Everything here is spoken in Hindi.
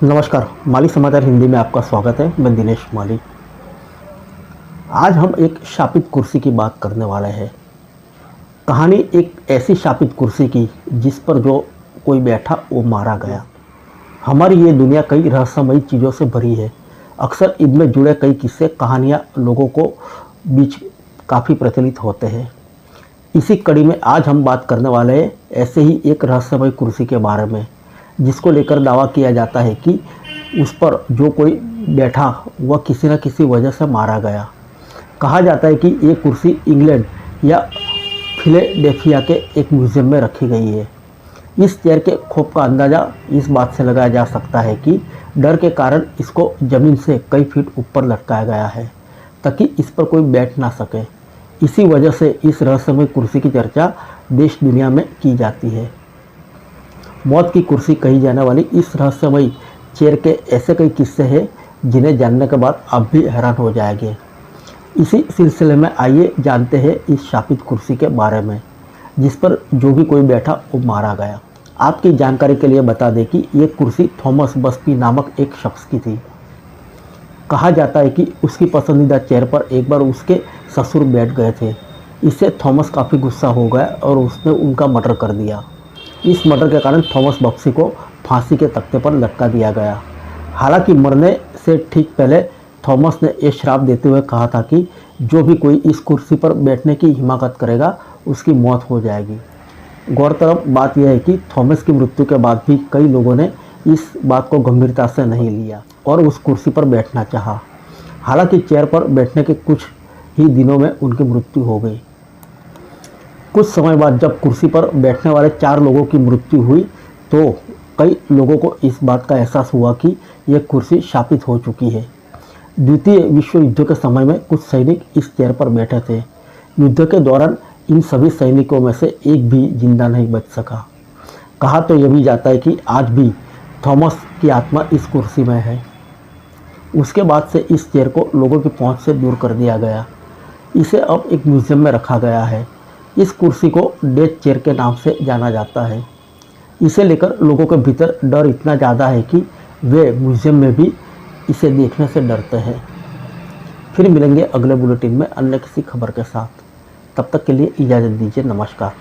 नमस्कार, माली समाचार हिंदी में आपका स्वागत है। मैं दिनेश माली। आज हम एक शापित कुर्सी की बात करने वाले हैं। कहानी एक ऐसी शापित कुर्सी की जिस पर जो कोई बैठा वो मारा गया। हमारी ये दुनिया कई रहस्यमयी चीज़ों से भरी है। अक्सर इनमें जुड़े कई किस्से कहानियाँ लोगों को बीच काफ़ी प्रचलित होते हैं। इसी कड़ी में आज हम बात करने वाले हैं ऐसे ही एक रहस्यमयी कुर्सी के बारे में, जिसको लेकर दावा किया जाता है कि उस पर जो कोई बैठा वह किसी न किसी वजह से मारा गया। कहा जाता है कि ये कुर्सी इंग्लैंड या फिलाडेल्फिया के एक म्यूज़ियम में रखी गई है। इस चेयर के खौफ का अंदाज़ा इस बात से लगाया जा सकता है कि डर के कारण इसको ज़मीन से कई फीट ऊपर लटकाया गया है ताकि इस पर कोई बैठ ना सके। इसी वजह से इस रहस्यमय कुर्सी की चर्चा देश दुनिया में की जाती है। मौत की कुर्सी कही जाने वाली इस रहस्यमयी चेयर के ऐसे कई किस्से हैं जिन्हें जानने के बाद आप भी हैरान हो जाएंगे। इसी सिलसिले में आइए जानते हैं इस शापित कुर्सी के बारे में जिस पर जो भी कोई बैठा वो मारा गया। आपकी जानकारी के लिए बता दें कि ये कुर्सी थॉमस बस्बी नामक एक शख्स की थी। कहा जाता है कि उसकी पसंदीदा चेयर पर एक बार उसके ससुर बैठ गए थे। इससे थॉमस काफ़ी गुस्सा हो गया और उसने उनका मर्डर कर दिया। इस मर्डर के कारण थॉमस बस्बी को फांसी के तख्ते पर लटका दिया गया। हालांकि मरने से ठीक पहले थॉमस ने यह श्राप देते हुए कहा था कि जो भी कोई इस कुर्सी पर बैठने की हिम्मत करेगा उसकी मौत हो जाएगी। गौरतलब बात यह है कि थॉमस की मृत्यु के बाद भी कई लोगों ने इस बात को गंभीरता से नहीं लिया और उस कुर्सी पर बैठना चाहा। हालांकि चेयर पर बैठने के कुछ ही दिनों में उनकी मृत्यु हो गई। कुछ समय बाद जब कुर्सी पर बैठने वाले 4 लोगों की मृत्यु हुई तो कई लोगों को इस बात का एहसास हुआ कि यह कुर्सी शापित हो चुकी है। द्वितीय विश्व युद्ध के समय में कुछ सैनिक इस चेयर पर बैठे थे। युद्ध के दौरान इन सभी सैनिकों में से एक भी जिंदा नहीं बच सका। कहा तो यह भी जाता है कि आज भी थॉमस की आत्मा इस कुर्सी में है। उसके बाद से इस चेयर को लोगों की पहुंच से दूर कर दिया गया। इसे अब एक म्यूज़ियम में रखा गया है। इस कुर्सी को डेथ चेयर के नाम से जाना जाता है। इसे लेकर लोगों के भीतर डर इतना ज़्यादा है कि वे म्यूज़ियम में भी इसे देखने से डरते हैं। फिर मिलेंगे अगले बुलेटिन में अन्य किसी खबर के साथ। तब तक के लिए इजाज़त दीजिए। नमस्कार।